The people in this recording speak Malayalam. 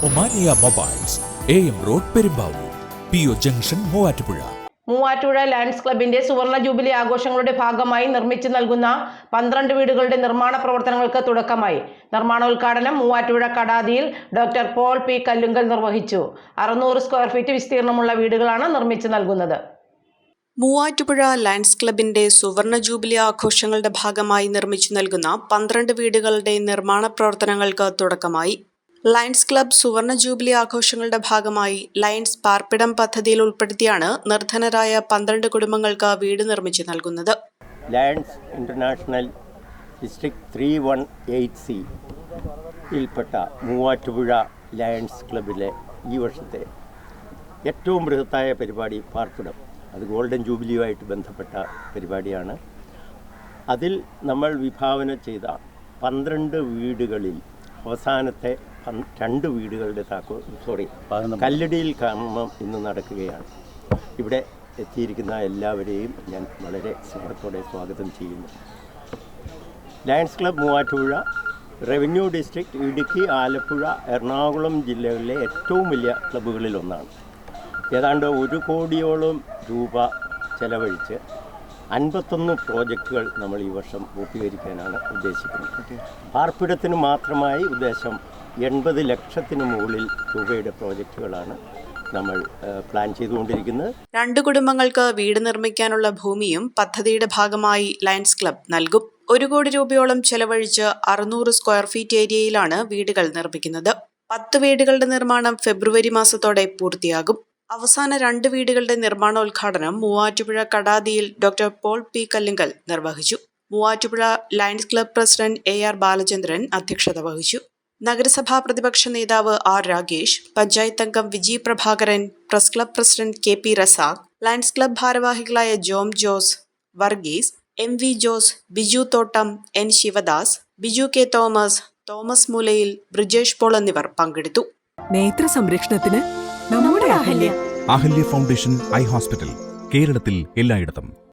Omania mobiles, AM road Perumbavoor, PO junction Muvattupuzha. Muvattupuzha lions ക്ലബിന്റെ സുവർണ ജൂബിലി ആഘോഷങ്ങളുടെ ഭാഗമായി നിർമ്മിച്ചു നൽകുന്ന 12 വീടുകളുടെ നിർമ്മാണ പ്രവർത്തനങ്ങൾക്ക് തുടക്കമായി. നിർമ്മാണോദ്ഘാടനം മൂവാറ്റുപുഴ കടാതിയിൽ ഡോക്ടർ പോൾ പി കല്ലുങ്കൽ നിർവഹിച്ചു. 600 സ്ക്വയർ ഫീറ്റ് വിസ്തീർണമുള്ള വീടുകളാണ് നിർമ്മിച്ചു നൽകുന്നത്. മൂവാറ്റുപുഴ ലയൺസ് ക്ലബിന്റെ സുവർണ ജൂബിലി ആഘോഷങ്ങളുടെ ഭാഗമായി നിർമ്മിച്ചു നൽകുന്ന 12 വീടുകളുടെ നിർമ്മാണ പ്രവർത്തനങ്ങൾക്ക് തുടക്കമായി. ലയൺസ് ക്ലബ് സുവർണ ജൂബിലി ആഘോഷങ്ങളുടെ ഭാഗമായി ലയൺസ് പാർപ്പിടം പദ്ധതിയിൽ ഉൾപ്പെടുത്തിയാണ് നിർധനരായ 12 കുടുംബങ്ങൾക്ക് വീട് നിർമ്മിച്ചു നൽകുന്നത്. ലയൺസ് ഇന്റർനാഷണൽ ഡിസ്ട്രിക്ട് 318C ഇൽപ്പെട്ട മൂവാറ്റുപുഴ ലയൺസ് ക്ലബിലെ ഈ വർഷത്തെ ഏറ്റവും ബൃഹത്തായ പരിപാടി പാർപ്പിടം. അത് ഗോൾഡൻ ജൂബിലിയുമായിട്ട് ബന്ധപ്പെട്ട പരിപാടിയാണ്. അതിൽ നമ്മൾ വിഭാവന ചെയ്ത 12 വീടുകളിൽ അവസാനത്തെ 2 വീടുകളുടെ കല്ലടിയിൽ കർമ്മം ഇന്ന് നടക്കുകയാണ്. ഇവിടെ എത്തിയിരിക്കുന്ന എല്ലാവരെയും ഞാൻ വളരെ സ്നേഹത്തോടെ സ്വാഗതം ചെയ്യുന്നു. Lions club Muvattupuzha revenue district Idukki, Alappuzha, Ernakulam ജില്ലകളിലെ ഏറ്റവും വലിയ ക്ലബ്ബുകളിലൊന്നാണ്. ഏതാണ്ട് 1 കോടിയോളം രൂപ ചെലവഴിച്ച് 51 പ്രോജക്റ്റുകൾ നമ്മൾ ഈ വർഷം പൂർത്തീകരിക്കാനാണ് ഉദ്ദേശിക്കുന്നത്. പാർപ്പിടത്തിന് മാത്രമായി ഉദ്ദേശം 80 ലക്ഷത്തിന് മുകളിൽ രൂപയുടെ പ്രോജക്റ്റുകളാണ് നമ്മൾ പ്ലാൻ ചെയ്തുകൊണ്ടിരിക്കുന്നത്. 2 കുടുംബങ്ങൾക്ക് വീട് നിർമ്മിക്കാനുള്ള ഭൂമിയും പദ്ധതിയുടെ ഭാഗമായി ലയൺസ് ക്ലബ് നൽകും. 1 കോടി രൂപയോളം ചെലവഴിച്ച് 600 സ്ക്വയർ ഫീറ്റ് ഏരിയയിലാണ് വീടുകൾ നിർമ്മിക്കുന്നത്. 10 വീടുകളുടെ നിർമ്മാണം ഫെബ്രുവരി മാസത്തോടെ പൂർത്തിയാകും. അവസാന 2 വീടുകളുടെ നിർമ്മാണോദ്ഘാടനം മൂവാറ്റുപുഴ കടാതിയിൽ ഡോക്ടർ പോൾ പി കല്ലുങ്കൽ നിർവഹിച്ചു. Muvattupuzha Lions club president AR Balachandran അധ്യക്ഷത വഹിച്ചു. നഗരസഭാ പ്രതിപക്ഷ നേതാവ് R രാഗേഷ്, പഞ്ചായത്ത് അംഗം Viji Prabhakaran, press club president KP Razak, Lions club ഭാരവാഹികളായ Jom Jose, Varghese, MV Jose, Biju Thottam, N Sivadas, Biju K Thomas, Thomas Moolayil, Brijesh Paul എന്നിവർ പങ്കെടുത്തു. നേത്ര സംരക്ഷണത്തിന് നമ്മുടെ Ahalya Ahalya foundation eye hospital, കേരളത്തിൽ എല്ലായിടത്തും.